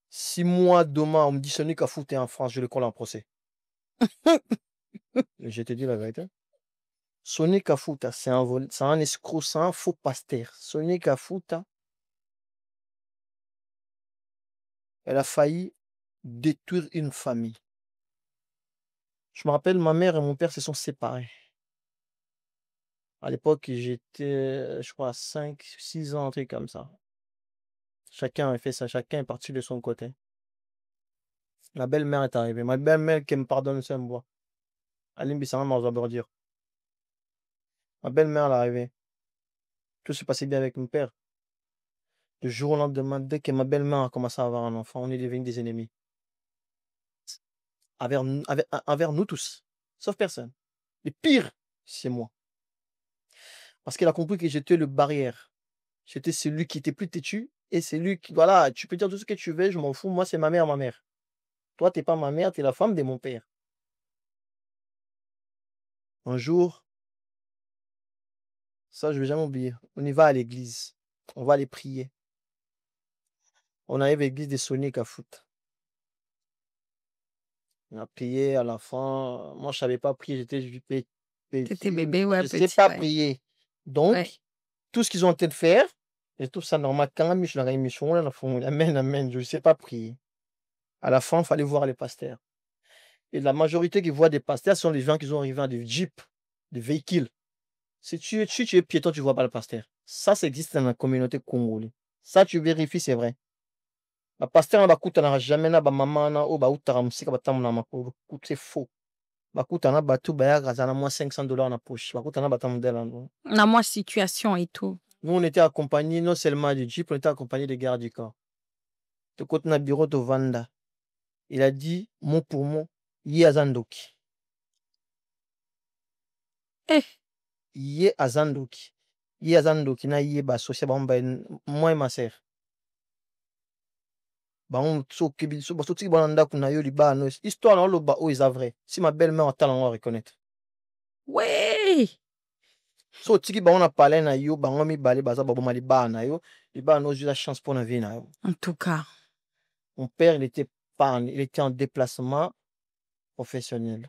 Si moi, demain, on me dit Sonic a foot est en France, je le colle en procès. Je te dis la vérité. Sonic a foot, c'est un escroc, c'est un faux pasteur. Sonic a foot, elle a failli détruire une famille. Je me rappelle, ma mère et mon père se sont séparés. À l'époque, j'étais, je crois, 5, 6 ans, un truc comme ça. Chacun a fait ça, chacun est parti de son côté. La belle-mère est arrivée. Ma belle-mère qui me pardonne, c'est moi. Alimbi, ça m'a dire. Ma belle-mère est arrivée. Tout se passait bien avec mon père. Le jour au lendemain, dès que ma belle-mère a commencé à avoir un enfant, on est devenus des ennemis. Envers nous tous. Sauf personne. Le pire, c'est moi. Parce qu'elle a compris que j'étais le barrière. J'étais celui qui était plus têtu. Et c'est lui qui, voilà, tu peux dire tout ce que tu veux, je m'en fous. Moi, c'est ma mère, ma mère. Toi, t'es pas ma mère, t'es la femme de mon père. Un jour, ça, je vais jamais oublier. On y va à l'église. On va aller prier. On arrive à l'église des Sonic à foot. On a prié à la fin. Moi, je savais pas prier. J'étais petit. T'étais bébé, ouais, je sais pas prier. Donc, tout ce qu'ils ont en tête de faire, je trouve ça normal. Quand même, je leur ai mis son amen, amen. Je ne sais pas prier. À la fin, il fallait voir les pasteurs. Et la majorité qui voit des pasteurs sont les gens qui sont arrivés à des jeeps, des véhicules. Si tu es piéton, tu ne vois pas le pasteur. Ça existe dans la communauté congolaise. Ça, tu vérifies, c'est vrai. Le pasteur n'a jamais na maman ou c'est faux. Bakutana batu bayagazana moins $500 na poche. Bakutana batamudela. Na moi situation et tout. Nous, on était accompagnés non seulement du jeep, on était accompagnés des gardes du corps. De côté na bureau de Vanda. Il a dit, mot pour mot, Yé Azandoki. Yé Azandoki. Yé Azandoki na yé ba associé ba moi et ma sœur. Ba so kebi so ba so tiki bananda kuna yo liba no histoire na lo ba o isa vrai. Si ma belle-mère en talent on reconnaître. Ouais. So tiki ba on a parlé na yo ba ngomi balé baza ba boma liba na yo. Liba no j'ai la chance pour na vie na yo. En tout cas. Mon père il était en déplacement professionnel.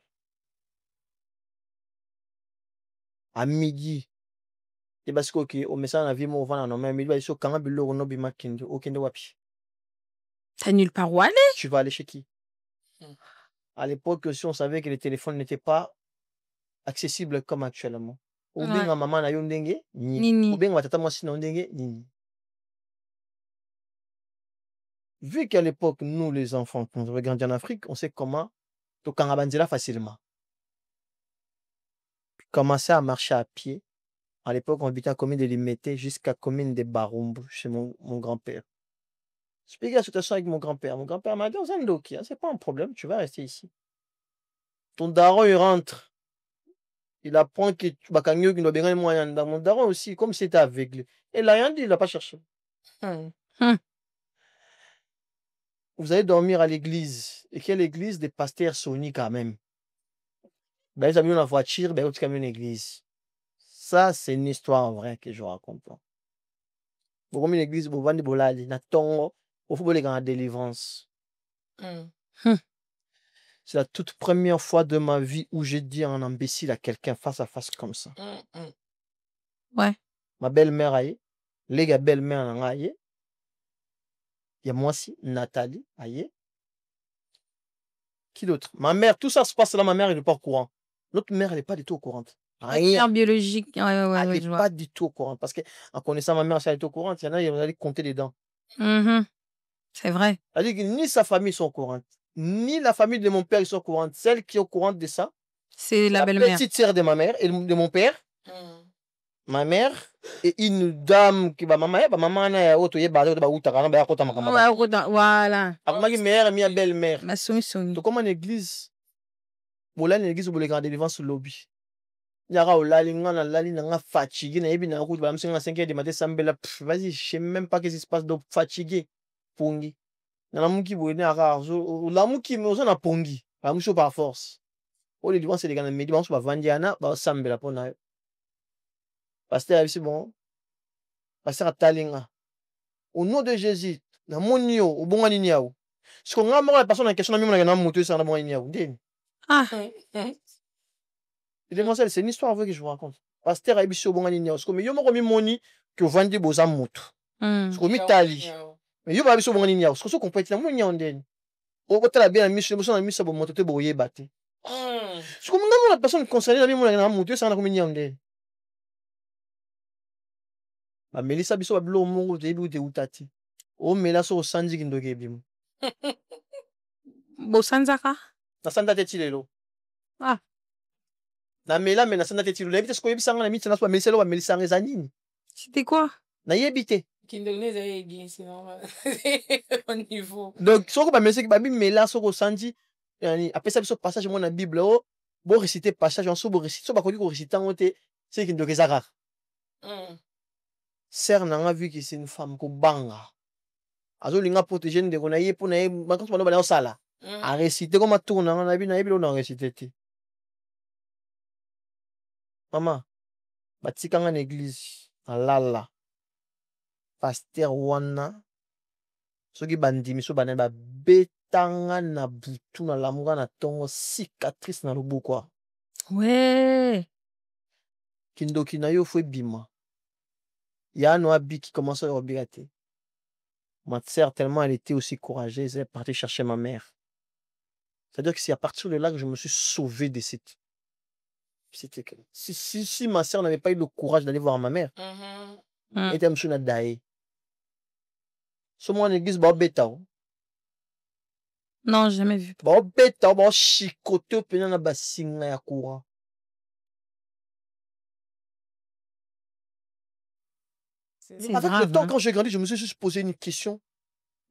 À midi. Et parce que ok, au message na vie mo vana no mais midi ba so kanga bilo no bi makindi okende wapi. T'as nulle part où aller? Tu vas aller chez qui? À l'époque, si on savait que les téléphones n'étaient pas accessibles comme actuellement. Ou bien ma maman na yo ndenge ni. Ou bien ma tata moi si na ndenge ni. Vu qu'à l'époque, nous les enfants, quand on grandi en Afrique, on sait comment to kangabanzela facilement. Commencer à marcher à pied. À l'époque, on habitait à la commune de Limete jusqu'à la commune de Barumbu, chez mon grand-père. Expliquer la situation avec mon grand-père. Mon grand-père m'a dit, Zandoki, c'est pas un problème, tu vas rester ici. Ton daron, il rentre. Il apprend que tu vas gagner une obéissance moyen. Mon daron aussi, comme si c'était aveugle. Et là, rien dit, il n'a pas cherché. Vous allez dormir à l'église. Et quelle église? Des pasteurs Sony quand même. Ben, ils ont mis une voiture, ben, ils ont mis une église. Ça, c'est une histoire vraie que je raconte. Vous avez une église, vous vendez bolali, na tongo, vous faites la délivrance. C'est la toute première fois de ma vie où j'ai dit un imbécile à quelqu'un face à face comme ça. Ouais. Ma belle-mère aïe, les gars belle-mère aïe. Il y a moi aussi, Nathalie aïe. Qui d'autre? Ma mère, tout ça se passe là, ma mère elle n'est pas au courant. Notre mère, elle n'est pas du tout au courant. Rien. Biologique, elle n'est pas du tout au courant. Parce qu'en connaissant ma mère, si elle est au courant, il y en a, ils vont aller compter les dents. C'est vrai. Elle dit que ni sa famille sont au courant, ni la famille de mon père ils sont au courant. Celle qui est au courant de ça, c'est la belle-mère. Petite sœur de ma mère et de mon père. Ma mère et une dame qui va maman na auto ye ba ba uta kana ba kota makamba. Voilà. Akuma mère mi belle-mère. Ma soumi. Donc comme en église. Bola l'église pour les grands devant sur lobby. Yara olali ngana lali nga fatigué na yebi na route ba msinga 5h du matin sambela vas-y, je sais même pas qu'est-ce qui se passe donc fatigué pongi. Na muki boye na razo la muki mais on a pongi. Ba muso par force. O les devant c'est les gars na midi ba muso ba vandiana ba sambela pona. Pasteur c'est bon. Pasteur Talinga. Au nom de Jésus, na monio au bon ani niao. Ce qu'on a mort la personne en question na mi na moto ça na bon ani niao. C'est une histoire vraie que je vous raconte. Pasteur a biso bon ani niao. Ce que yo mo mi moni que vandi boza moto. Ce que mi tali. Mais yo ba biso bon ani niao. Ce que qu'on peut être na moni niao ndeni. O ko tala bien mi so na mi sa bo moto te boye baté. Ce que mon la personne concernée na mi mo na moto ça na ko mi niao ndeni. Ba Melissa biso ba bilo mongo te bi te utati. O mela so sanji kindoke bimu. Bo sanzaka? Na sanda te tilelo. Na mela mais na sanda te tilelo. Lebite sko yebisanga na miti na so ba Melissa lo ba Melissa ngeza nini? C'était quoi? Na yebite. Kindogné za c'est normal. Au niveau. Donc soko ba Melissa ba bi mela soko sanji yani apesa biso passage mo na Bible o bo réciter passage en so bo réciter so ba ko réciter ngote c'est kindoke zaka. Sœur n'a vu que c'est une femme ko banga. Azo linga protéger ndeko na ye pona ye makanso bano bana osala. A réciter comme tourna na bi na ye bilo na réciter te. Maman, batikanga na église alala. Pasteur wana soki bandimi so bana ba betanga na butu na lamuka na tongo cicatrice na lobo quoi. Ouais. Kindoki na yo fwe bima. Ya no abi qui commence à obirater. Ma sœur, tellement elle était aussi courageuse, elle est partie chercher ma mère. C'est-à-dire que c'est à partir de là que je me suis sauvé de cette... Si ma sœur n'avait pas eu le courage d'aller voir ma mère, elle était monsieur Nadae. Ce moment, l'église, bêta. Non, jamais vu. Bêta, chicoté au pénal na bassinga ya courant. Avec grave, le temps, hein. quand j'ai grandi, je me suis juste posé une question.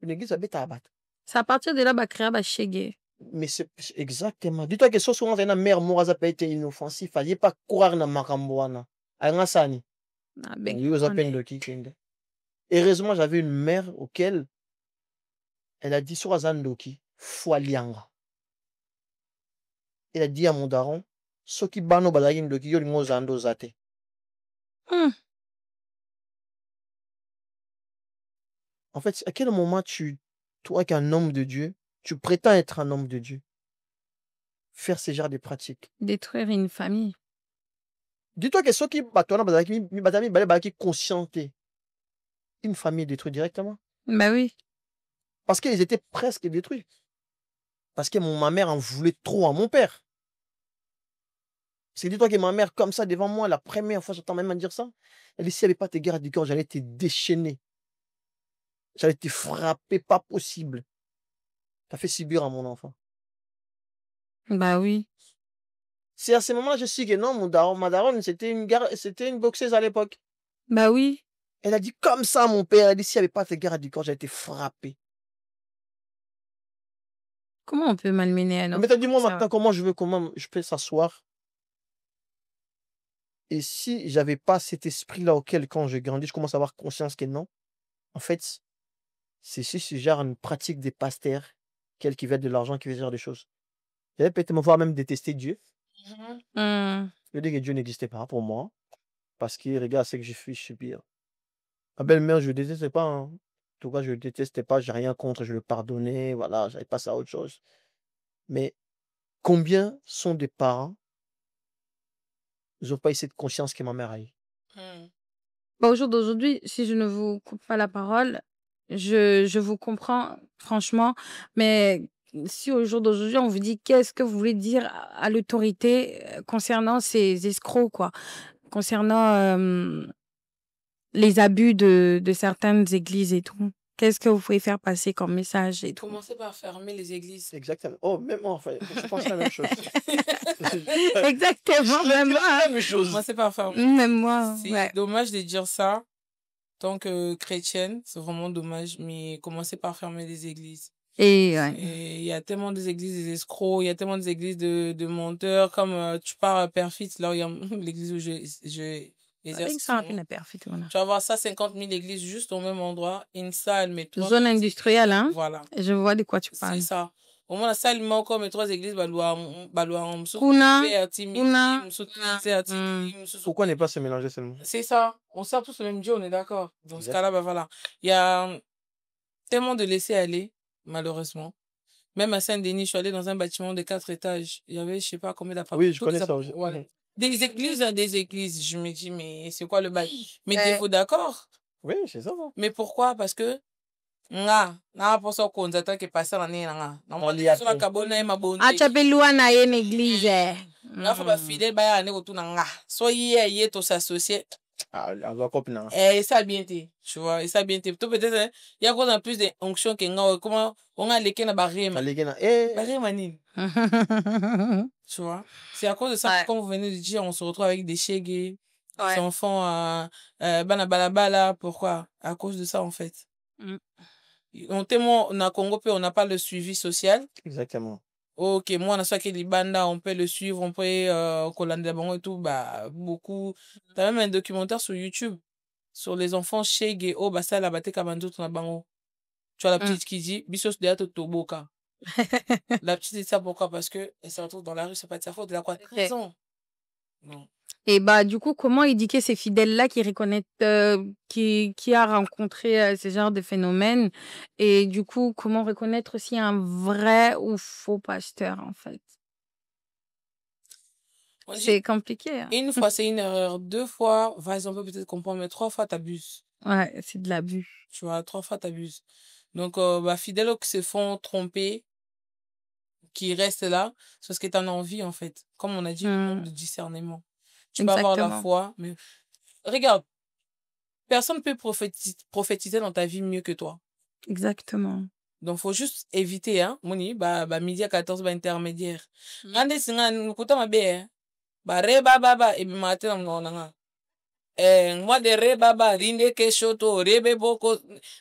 Une église, bêta à battre. C'est à partir de là, bah, créer, bah, chégué. Mais c'est exactement. Dis-toi que ce souvent, une mère moraza peut être inoffensif. Il n'y a pas courir dans Makamboana. Aïe, sani. Ah, ben, Oui, aux appels de qui. Heureusement, j'avais une mère auquel elle a dit sur Azandoki, Foualianga. Elle a dit à mon daron, Soki bano balayin doki yo lingo zando zate. En fait, à quel moment toi qu'un homme de Dieu, tu prétends être un homme de Dieu, faire ce genre de pratiques? Détruire une famille. Dis-toi que ceux qui battent conscienté, une famille est détruite directement. Bah oui. Parce qu'ils étaient presque détruits. Parce que ma mère en voulait trop à mon père. C'est dis-toi que ma mère, comme ça, devant moi, la première fois, j'entends même à dire ça. Elle dit, si elle n'avait pas tes gardes du corps, j'allais te déchaîner. J'allais te frapper, pas possible. T'as fait subir à mon enfant. Bah oui. C'est à ce moment-là que je suis que non, ma daronne, c'était une boxeuse à l'époque. Bah oui. Elle a dit comme ça, mon père. Elle a dit, s'il n'y avait pas tes gardes du corps, j'allais te frapper. Comment on peut malmener un enfant? Mais dis-moi maintenant comment je peux s'asseoir. Et si j'avais pas cet esprit-là auquel, quand je grandis, je commence à avoir conscience que non, en fait, c'est ce genre une pratique des pasteurs, quel qui veulent de l'argent, qui veut dire des choses. J'allais peut-être me voir même détester Dieu. Je dis que Dieu n'existait pas pour moi, parce qu'il regarde ce que j'ai fait subir. Ma belle-mère, je ne détestais pas. Hein. En tout cas, je ne détestais pas, j'ai rien contre, je le pardonnais, voilà, j'avais passé à autre chose. Mais combien sont des parents, ils n'ont pas eu cette conscience que ma mère a eu? Bah, au jour d'aujourd'hui, si je ne vous coupe pas la parole, je vous comprends, franchement, mais si au jour d'aujourd'hui, on vous dit qu'est-ce que vous voulez dire à l'autorité concernant ces escrocs, quoi, concernant les abus de certaines églises et tout. Qu'est-ce que vous pouvez faire passer comme message et tout? Commencez par fermer les églises. Exactement. Oh, même moi, enfin, je pense la même chose. Exactement, même moi. La même chose. Commencez par fermer. Même moi, C'est ouais. dommage de dire ça. Tant que chrétienne, c'est vraiment dommage, mais commencez par fermer les églises. Et ouais. Il y a tellement des églises des escrocs, il y a tellement des églises de menteurs, comme tu pars à Perfit, là où il y a l'église où je exerce. Tu vas voir ça, 50 000 églises juste au même endroit, une salle, mais trois. Zone industrielle, hein? Voilà. Je vois de quoi tu parles. C'est ça. Au moins, la salle, mais encore, mais 3 églises, Pourquoi ne pas se mélanger seulement? C'est ça. On sert tous le même Dieu, on est d'accord. Dans ce cas-là, bah voilà. Il y a tellement de laisser aller, malheureusement. Même à Saint-Denis, je suis allée dans un bâtiment de 4 étages. Il y avait, je sais pas combien d'appartements. Oui, je connais ça aussi. Voilà. Des églises. Je me dis, mais c'est quoi le bail? Mais t'es d'accord? Oui, c'est ça. Mais pourquoi? Parce que nga na poso konzata ke passer na nga na mo so la kabona e mabonde achapelwa na ye église na fa ba fidèle ba ya ne ko tuna nga so ye to s'associer et ça bien été tu vois et ça bien été tout peut-être il y a quoi en plus des onctions que nga comment on a leke na barema manine tu vois c'est à cause de ça que comme vous venez de dire on se retrouve avec des chégués des enfants bana balabala pourquoi à cause de ça en fait. On a Congo, on n'a pas le suivi social. Exactement. Ok, moi, on a ça qui est Libanda, on peut le suivre, on peut et tout, bah, beaucoup. T'as même un documentaire sur YouTube sur les enfants chez Géo, bah, ça, la bâté Kabandu, ton bango. Tu vois la petite qui dit, Bissos de Yato Toboka. La petite dit ça pourquoi? Parce que elle se retrouve dans la rue, c'est pas de sa faute, elle a quoi? 13 ans. Non. Et bah, du coup, comment éduquer ces fidèles-là qui reconnaissent, qui a rencontré ce genre de phénomène? Et du coup, comment reconnaître aussi un vrai ou faux pasteur, en fait? C'est compliqué. Hein? Une fois, c'est une erreur. 2 fois, vas-y, on peut peut-être comprendre, mais 3 fois, t'abuses. Ouais, c'est de l'abus. Tu vois, 3 fois, t'abuses. Donc, bah, fidèles qui se font tromper, qui reste là, c'est parce que tu en as envie, en fait. Comme on a dit, le manque de discernement. Tu peux Exactement. avoir la foi, mais regarde, personne ne peut prophétiser dans ta vie mieux que toi. Exactement. Donc, faut juste éviter, hein, moni, midi à 14, intermédiaire. Ande singa, nukuta mabe, hein. Re baba, et matin, moi de re baba, rinde ke shoto, rebe boko.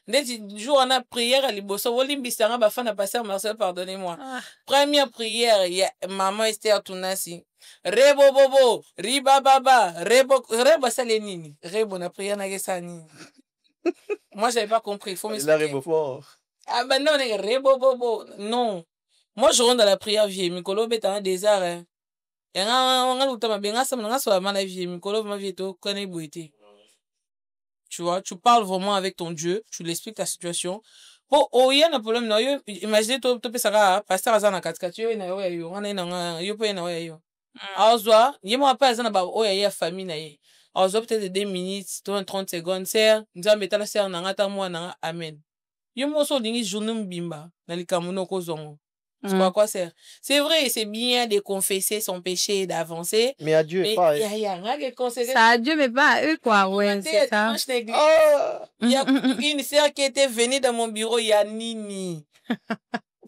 Ndeti, jour on a prière à liboso, wolimbisanga, bafana pasteur Marcel, pardonnez-moi. Première prière, il y a maman Esther Tunasi. Rebo bobo, riba baba, rebo salenini. Rebo na prière na gesani. Moi, j'avais pas compris, il faut m'expliquer. Rebo fort. Ah ben non, rebo bobo. Non. Moi, je rentre dans la prière vieille. Mikolo beta des arts, hein. Tu vois, tu parles vraiment avec ton Dieu, tu l'expliques ta situation. Oh, il y a un problème. Imaginez, tu peux savoir, pasteur Azana Katkati, Azwa, il y a moi pas Azana, oh, il y a famille, na ye. Azwa peut-être 2 minutes, 30 secondes, serre, nous avons la serre, nangata moi, nanga, amen. Yo mo so dingi journée bimba, na likamuno ko zongo. C'est quoi, quoi sert? C'est vrai, c'est bien de confesser son péché et d'avancer. Mais à Dieu, pas. Ça à Dieu, mais pas à eux, quoi. Ouais, c'est ça. Il y a une sœur qui était venue dans mon bureau, il y a Nini.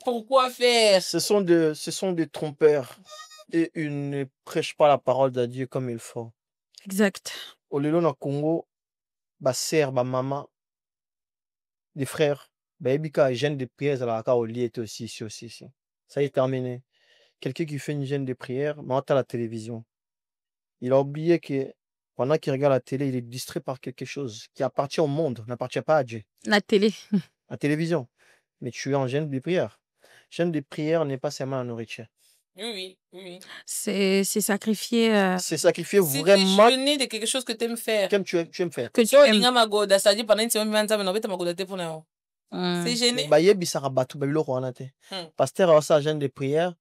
Pourquoi faire? Ce sont des trompeurs. Et ils ne prêchent pas la parole de Dieu comme il faut. Exact. Au Lelo na Congo, ba sœur, ba maman, des frères, ba ebika, gêne de prière, ça la au lit était aussi ici. Ça y est terminé. Quelqu'un qui fait une gêne de prière, mais à la télévision. Il a oublié que pendant qu'il regarde la télé, il est distrait par quelque chose qui appartient au monde, n'appartient pas à Dieu. La télé. La télévision. Mais tu es en gêne de prière. Gêne de prière n'est pas seulement la nourriture. Oui. C'est sacrifier. C'est sacrifier vraiment. C'est jeûner de quelque chose que tu aimes faire. Comme tu aimes faire. Que tu aimes. Ça dit pendant une semaine, c'est gêné. Pasteur a sa gêne de prière.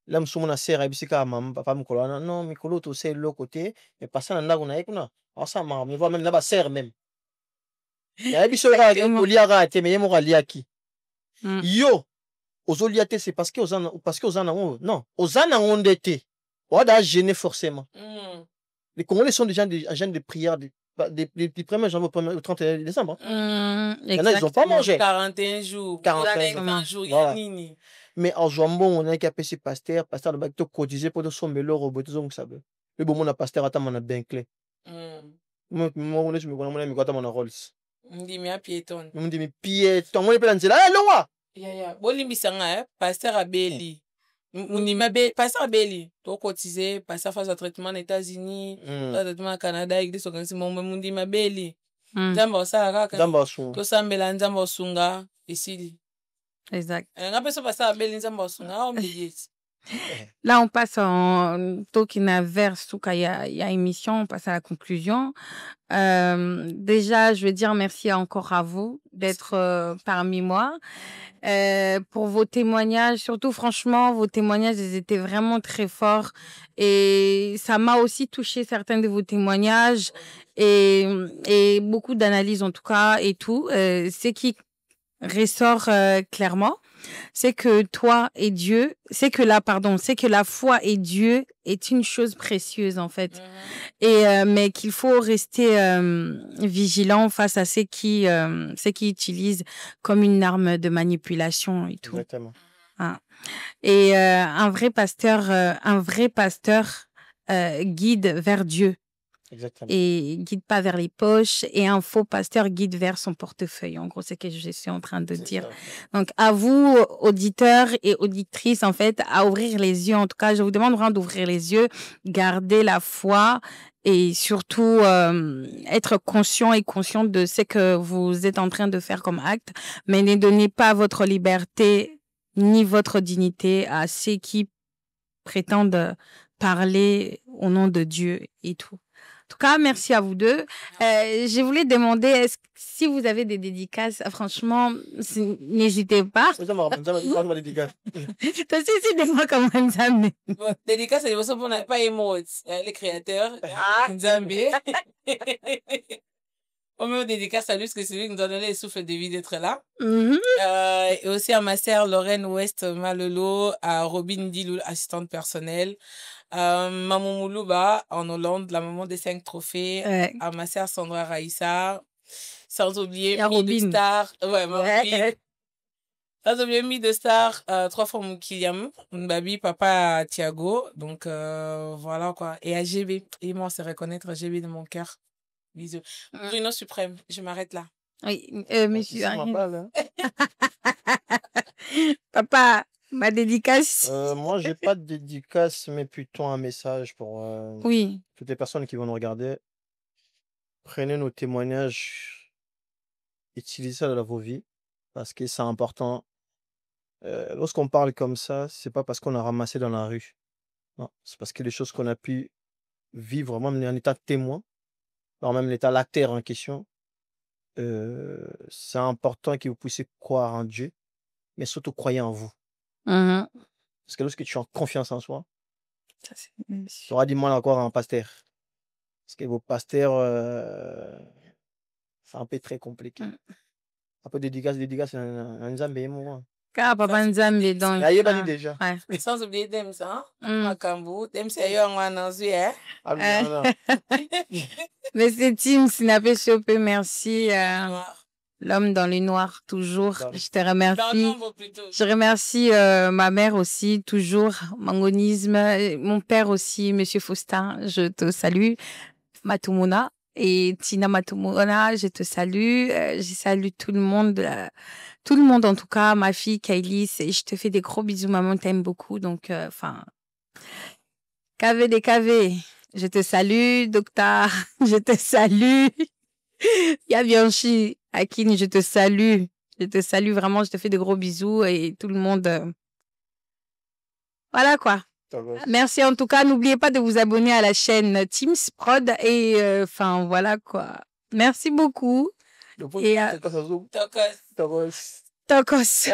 Là, je suis mon sœur, je suis papa Mikolo. Non, Mikolo, tu sais, l'autre côté. Mais passer dans la gona, alors ça m'a même là, ma sœur même. Ya biso ra oliara te mais mo liaki. Yo ozoliate c'est parce que ozana non, ozana ondete. On doit gêner forcément. Les Congolais sont des gens de prière des premiers janvier au 31 décembre. Il y en a, ils n'ont pas mangé. 41 jours. 41 jours. Voilà. Mais en jambon, on a qu'à passer pasteur de bateau cotisé pour de son melo robot zong sabe. Le bon mon a pasteur attend mon a bien clé. Moi je me connais mon a Rolls. Ndimi a piéton. Ndimi piéton. Moi je peux là loa. Ya. Bolimbisanga pasteur Abeli. Ndimi Abeli, pasteur Abeli. To cotisé, pasteur face à traitement aux États-Unis, traitement au Canada, avec des organismes ndimi Abeli. Nzamba ça kaka. Nzamba su. To sambela nzamba sunga ici. Exact. Là, on passe en Tokina vers il y a émission, on passe à la conclusion. Déjà, je veux dire merci encore à vous d'être parmi moi. Pour vos témoignages, surtout franchement, vos témoignages, ils étaient vraiment très forts. Et ça m'a aussi touché certains de vos témoignages et beaucoup d'analyses en tout cas et tout. C'est qui ressort clairement, c'est que toi et Dieu, c'est que la foi et Dieu est une chose précieuse en fait, et mais qu'il faut rester vigilant face à ceux qui utilisent comme une arme de manipulation et tout. Exactement. Et un vrai pasteur guide vers Dieu. Exactement. Et guide pas vers les poches, et un faux pasteur guide vers son portefeuille. En gros, c'est ce que je suis en train de dire. Ça. Donc, à vous, auditeurs et auditrices, en fait, à ouvrir les yeux. En tout cas, je vous demande vraiment d'ouvrir les yeux, garder la foi et surtout être conscient et consciente de ce que vous êtes en train de faire comme acte. Mais ne donnez pas votre liberté ni votre dignité à ceux qui prétendent parler au nom de Dieu et tout. En tout cas, merci à vous deux. Je voulais demander, si vous avez des dédicaces, franchement, n'hésitez pas. Toi aussi, dis-moi comment Nzambe. Dédicace, c'est pour ça qu'on n'a pas émote. Les créateurs, Nzambe. On met au dédicace à lui parce que c'est lui qui nous a donné les souffles de vie d'être là. Mhm. Et aussi à ma sœur Lorraine West Malolo, à Robin Dilou, assistante personnelle, Maman Moulouba en Hollande, la maman des 5 trophées, Ouais. à ma sœur Sandra Raïssa, sans oublier Et à Mi de Robin. Star, ouais, ma Ouais. fille. Sans oublier Mi de Star, 3 fois Moukiliam, Mbabi, papa Thiago, donc voilà quoi. Et à GB, et moi on sait reconnaître GB de mon cœur. Bisous. Bruno Suprême, je m'arrête là. Oui, C'est monsieur. ma balle, hein. Papa, ma dédicace. Moi, j'ai pas de dédicace, mais plutôt un message pour Oui. toutes les personnes qui vont nous regarder. Prenez nos témoignages, utilisez ça dans vos vies, parce que c'est important. Lorsqu'on parle comme ça, c'est pas parce qu'on a ramassé dans la rue. Non, c'est parce que les choses qu'on a pu vivre, même en état de témoin, alors même l'état lactaire en question, c'est important que vous puissiez croire en Dieu, mais surtout croyez en vous. Mhm. Parce que lorsque tu as confiance en soi, Ça, c'est... tu auras du mal à croire en pasteur. Parce que vos pasteurs, c'est un peu très compliqué. Un peu dédicace, un Zambé, moi. Car papa Nzambe donc. Là, il est pas dit déjà. Ouais. Sans oublier Dems, hein? Makambu. Dems, c'est yo, on a hein? Ah oui, non, non. Mais c'est Tim Sinapé Chopé, merci. Noir. L'homme dans les noirs, toujours. Dans- Je te Dans le remercie. nombre plutôt. Je remercie ma mère aussi, toujours. Mangonisme. Mon père aussi, Monsieur Faustin, je te salue. Matumona. Et Tina Matumona, je te salue. Je salue tout le monde. Tout le monde, en tout cas. Ma fille, Kailis. Et je te fais des gros bisous. Maman t'aime beaucoup. Donc, enfin... KV des KV. Je te salue, docteur. Je te salue. Yavianchi, Akin, je te salue. Je te salue vraiment. Je te fais de gros bisous et tout le monde. Voilà quoi. Merci en tout cas. N'oubliez pas de vous abonner à la chaîne Teams Prod et enfin voilà quoi. Merci beaucoup. Et Tokos. Tokos.